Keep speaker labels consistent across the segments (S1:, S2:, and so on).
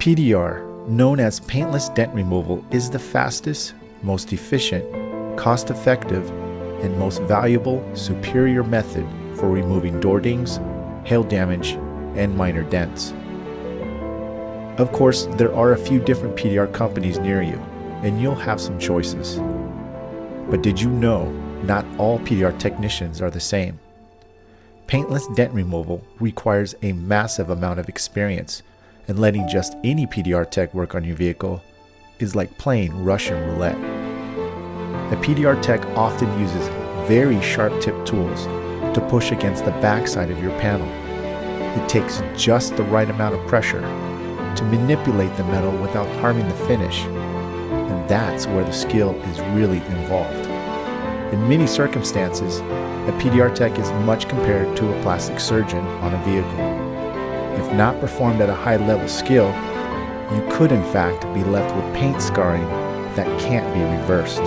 S1: PDR, known as paintless dent removal, is the fastest, most efficient, cost-effective, and most valuable, superior method for removing door dings, hail damage, and minor dents. Of course, there are a few different PDR companies near you, and you'll have some choices. But did you know not all PDR technicians are the same? Paintless dent removal requires a massive amount of experience, and letting just any PDR tech work on your vehicle is like playing Russian roulette. A PDR tech often uses very sharp-tipped tools to push against the backside of your panel. It takes just the right amount of pressure to manipulate the metal without harming the finish, and that's where the skill is really involved. In many circumstances, a PDR tech is much compared to a plastic surgeon on a vehicle. If not performed at a high-level skill, you could in fact be left with paint scarring that can't be reversed.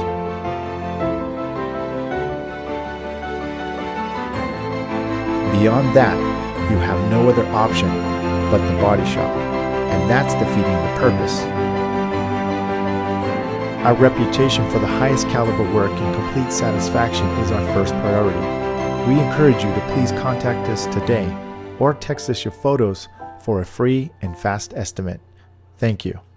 S1: Beyond that, you have no other option but the body shop, and that's defeating the purpose. Our reputation for the highest caliber work and complete satisfaction is our first priority. We encourage you to please contact us today or text us your photos for a free and fast estimate. Thank you.